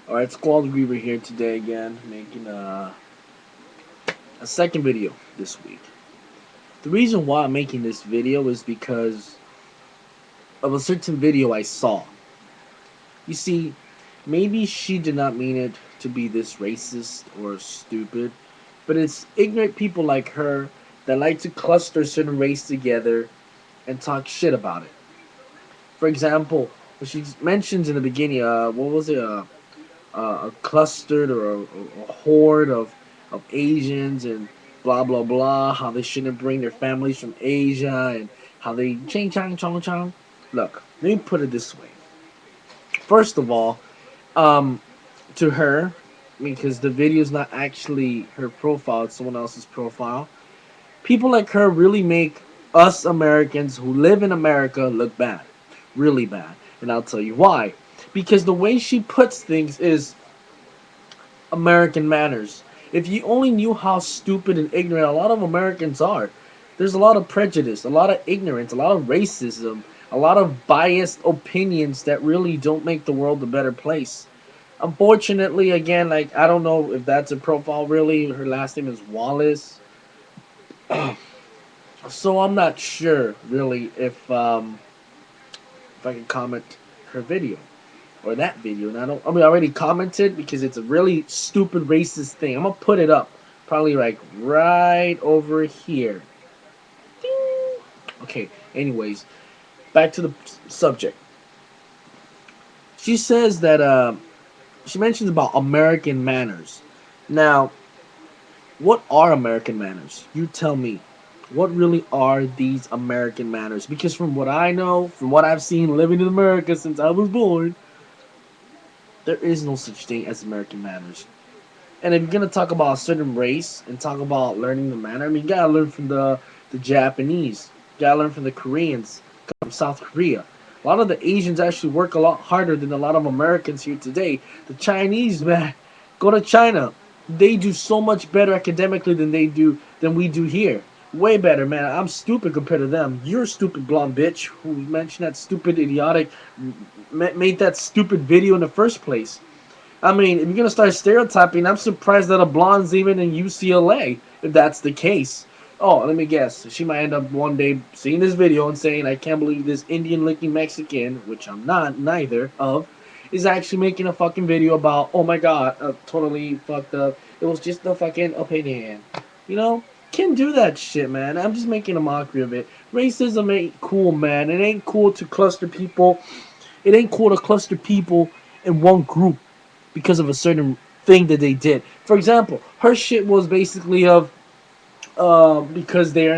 Alright, Squad, we were here today again, making a second video this week. The reason why I'm making this video is because of a certain video I saw. You see, maybe she did not mean it to be this racist or stupid, but it's ignorant people like her that like to cluster certain race together and talk shit about it. For example, when she mentions in the beginning, what was it? A clustered or a horde of Asians and blah blah blah. How they shouldn't bring their families from Asia and how they ching chang chong chong. Look, let me put it this way. First of all, um, to her, because the video is not actually her profile; it's someone else's profile. People like her really make us Americans who live in America look bad, really bad, and I'll tell you why. Because the way she puts things is American manners. If you only knew how stupid and ignorant a lot of Americans are, there's a lot of prejudice, a lot of ignorance, a lot of racism, a lot of biased opinions that really don't make the world a better place. Unfortunately, again, like I don't know if that's a profile really. Her last name is Wallace, so I'm not sure really if I can comment her video or that video. And I already commented because it's a really stupid racist thing. I'm gonna put it up, probably like right over here. Ding. Okay. Anyways, back to the subject. She says that she mentions about American manners. Now, what are American manners? You tell me. What really are these American manners? Because from what I know, from what I've seen living in America since I was born, there is no such thing as American manners. And if you're gonna talk about a certain race and talk about learning the manner, I mean, you gotta learn from the Japanese, you gotta learn from the Koreans, from South Korea. A lot of the Asians actually work a lot harder than a lot of Americans here today. The Chinese, man, go to China. They do so much better academically than we do here. Way better, man. I'm stupid compared to them. You're a stupid blonde bitch who mentioned that stupid idiotic, made that stupid video in the first place. I mean, if you're gonna start stereotyping, I'm surprised that a blonde's even in UCLA. If that's the case, oh, let me guess. She might end up one day seeing this video and saying, "I can't believe this Indian-looking Mexican, which I'm not neither of, is actually making a fucking video about. Oh my god, totally fucked up. It was just a fucking opinion." You know, can't do that shit, man. I'm just making a mockery of it. Racism ain't cool, man. It ain't cool to cluster people. It ain't cool to cluster people in one group because of a certain thing that they did. For example, her shit was basically of because they're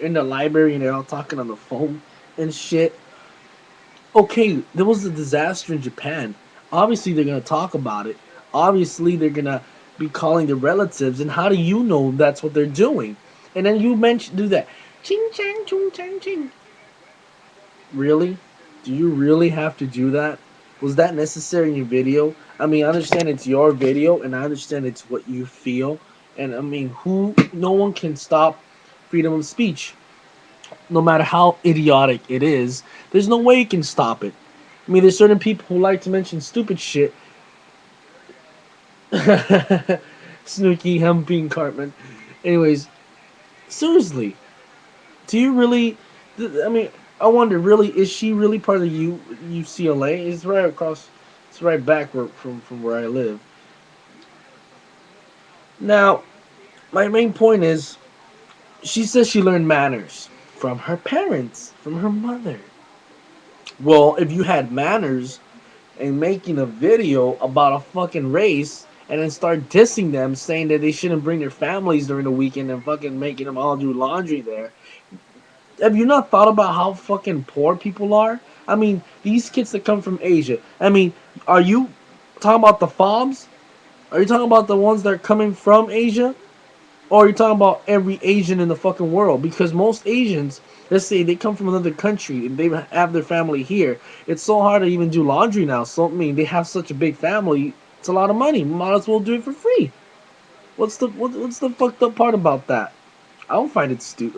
in the library and they're all talking on the phone and shit. Okay, there was a disaster in Japan. Obviously, they're gonna talk about it. Obviously, they're gonna be calling their relatives. And how do you know that's what they're doing? And then you mention do that. Ching chang chung chang ching. Really? Do you really have to do that? Was that necessary in your video? I mean, I understand it's your video and I understand it's what you feel. And I mean, no one can stop freedom of speech, no matter how idiotic it is. There's no way you can stop it. I mean, there's certain people who like to mention stupid shit. Snooky, Humping, Cartman. Anyways, seriously, do you really? I mean, I wonder. Really, is she really part of the UCLA? It's right across. It's right back from where I live. Now, my main point is, she says she learned manners from her parents, from her mother. Well, if you had manners and making a video about a fucking race and then start dissing them, saying that they shouldn't bring their families during the weekend and fucking making them all do laundry there, have you not thought about how fucking poor people are? I mean, these kids that come from Asia. I mean, are you talking about the FOBs? Are you talking about the ones that are coming from Asia? Or are you talking about every Asian in the fucking world? Because most Asians, let's say they come from another country and they have their family here. It's so hard to even do laundry now. So, I mean, they have such a big family. It's a lot of money. Might as well do it for free. What's the fucked up part about that? I don't find it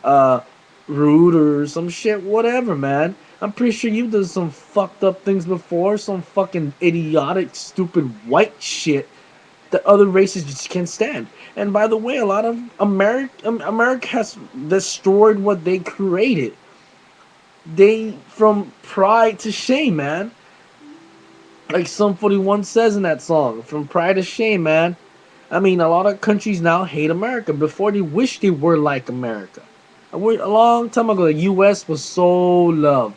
uh, rude or some shit, whatever, man. I'm pretty sure you've done some fucked up things before, some fucking idiotic, stupid white shit that other races just can't stand. And by the way, a lot of America has destroyed what they created. They from pride to shame, man. Like Sum 41 says in that song, from pride to shame, man. I mean, a lot of countries now hate America. Before they wish they were like America. A long time ago, the U.S. was so loved.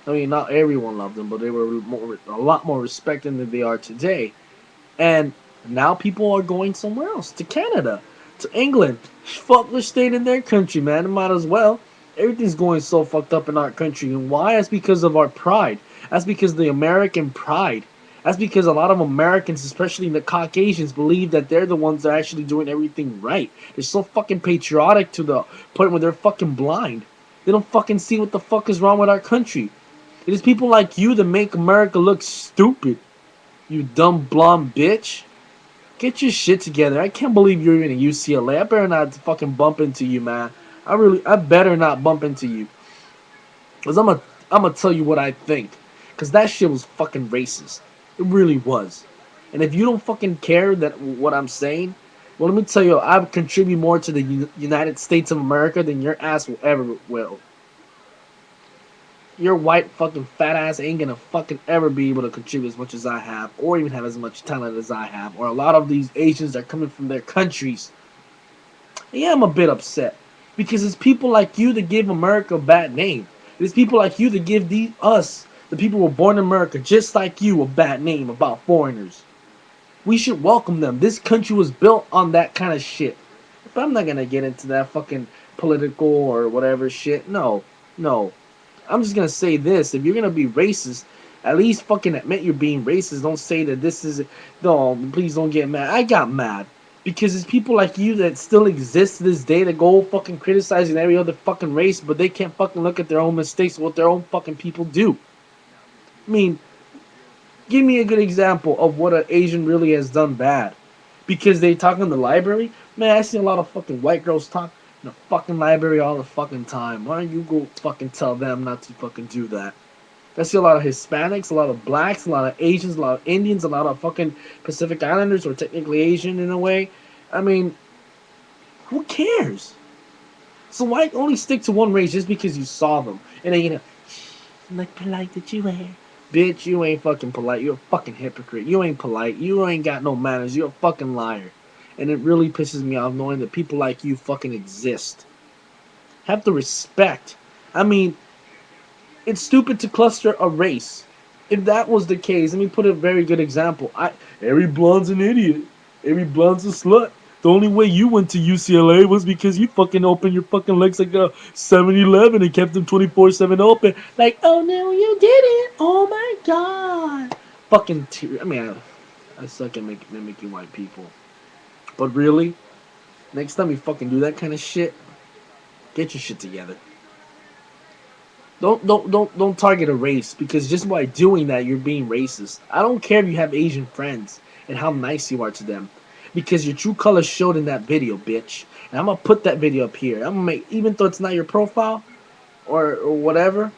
I mean, not everyone loved them, but they were a lot more respected than they are today. And now people are going somewhere else, to Canada, to England. Fuck, they're staying in their country, man. It might as well. Everything's going so fucked up in our country. And why? That's because of our pride. That's because of the American pride. That's because a lot of Americans, especially the Caucasians, believe that they're the ones that are actually doing everything right. They're so fucking patriotic to the point where they're fucking blind. They don't fucking see what the fuck is wrong with our country. It is people like you that make America look stupid. You dumb blonde bitch. Get your shit together. I can't believe you're even at UCLA. I better not fucking bump into you, man. I better not bump into you. Cause I'm gonna tell you what I think. Cause that shit was fucking racist. It really was. And if you don't fucking care that what I'm saying, well, let me tell you, I contribute more to the United States of America than your ass will ever will. Your white fucking fat ass ain't gonna fucking ever be able to contribute as much as I have, or even have as much talent as I have, or a lot of these Asians are coming from their countries. Yeah, I'm a bit upset because it's people like you that give America a bad name. It's people like you that give the people who were born in America, just like you, a bad name about foreigners. We should welcome them. This country was built on that kind of shit. But I'm not gonna get into that fucking political or whatever shit. No, no. I'm just gonna say this: if you're gonna be racist, at least fucking admit you're being racist. Don't say that this is. No, please don't get mad. I got mad because it's people like you that still exist to this day that go fucking criticizing every other fucking race, but they can't fucking look at their own mistakes, what their own fucking people do. I mean, give me a good example of what an Asian really has done bad. Because they talk in the library. Man, I see a lot of fucking white girls talk in the fucking library all the fucking time. Why don't you go fucking tell them not to fucking do that? I see a lot of Hispanics, a lot of blacks, a lot of Asians, a lot of Indians, a lot of fucking Pacific Islanders, or technically Asian in a way. I mean, who cares? So why only stick to one race just because you saw them? And then, look polite that you wear. Bitch, you ain't fucking polite. You're a fucking hypocrite. You ain't polite. You ain't got no manners. You're a fucking liar. And it really pisses me off knowing that people like you fucking exist. Have the respect. I mean, it's stupid to cluster a race. If that was the case, let me put a very good example. Every blonde's an idiot. Every blonde's a slut. The only way you went to UCLA was because you fucking opened your fucking legs like a 7-Eleven and kept them 24/7 open. Like, oh no, you didn't. Oh my god. Fucking I mean, I suck at mimicking white people. But really, next time you fucking do that kind of shit, get your shit together. Don't target a race because just by doing that you're being racist. I don't care if you have Asian friends and how nice you are to them, because your true colors showed in that video, bitch. And I'm gonna put that video up here. I'm gonna make, even though it's not your profile or whatever,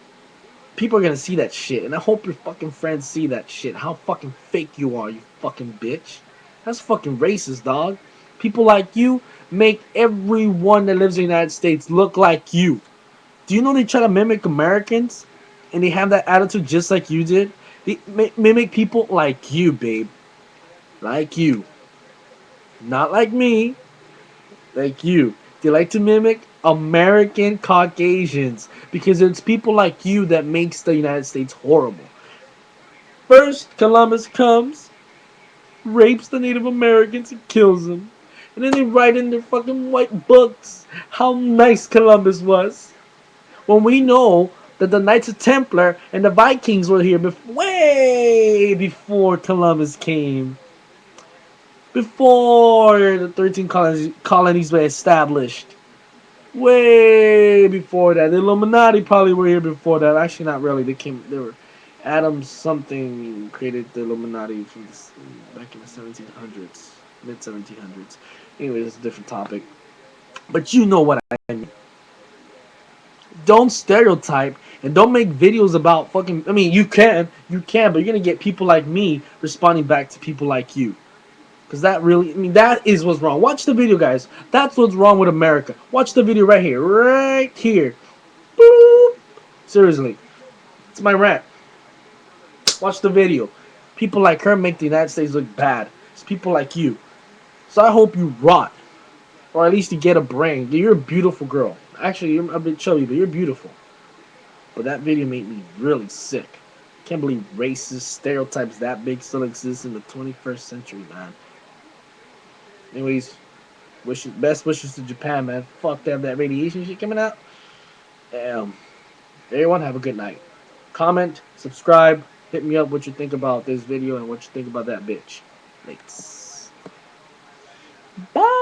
people are gonna see that shit, and I hope your fucking friends see that shit. How fucking fake you are, you fucking bitch. That's fucking racist, dog. People like you make everyone that lives in the United States look like you. Do you know they try to mimic Americans? And they have that attitude just like you did? They mimic people like you, babe. Like you. Not like me. Like you. They like to mimic American Caucasians. Because it's people like you that makes the United States horrible. First, Columbus comes, rapes the Native Americans, and kills them. And then they write in their fucking white books how nice Columbus was. When we know that the Knights of Templar and the Vikings were here way before Columbus came. Before the 13 colonies were established. Way before that. The Illuminati probably were here before that. Actually, not really. They were Adam something created the Illuminati from back in the 1700s, mid 1700s. Anyway, it's a different topic. But you know what I mean. Don't stereotype and don't make videos about fucking. I mean, you can, but you're gonna get people like me responding back to people like you. Because that really, I mean, that is what's wrong. Watch the video, guys. That's what's wrong with America. Watch the video right here. Right here. Boop. Seriously. It's my rant. Watch the video. People like her make the United States look bad. It's people like you. So I hope you rot. Or at least you get a brain. You're a beautiful girl. Actually, you're a bit chubby, but you're beautiful. But that video made me really sick. Can't believe racist stereotypes that big still exist in the 21st century, man. Anyways, best wishes to Japan, man. Fuck, they have that radiation shit coming out. Everyone have a good night. Comment, subscribe, hit me up what you think about this video and what you think about that bitch. Thanks. Bye.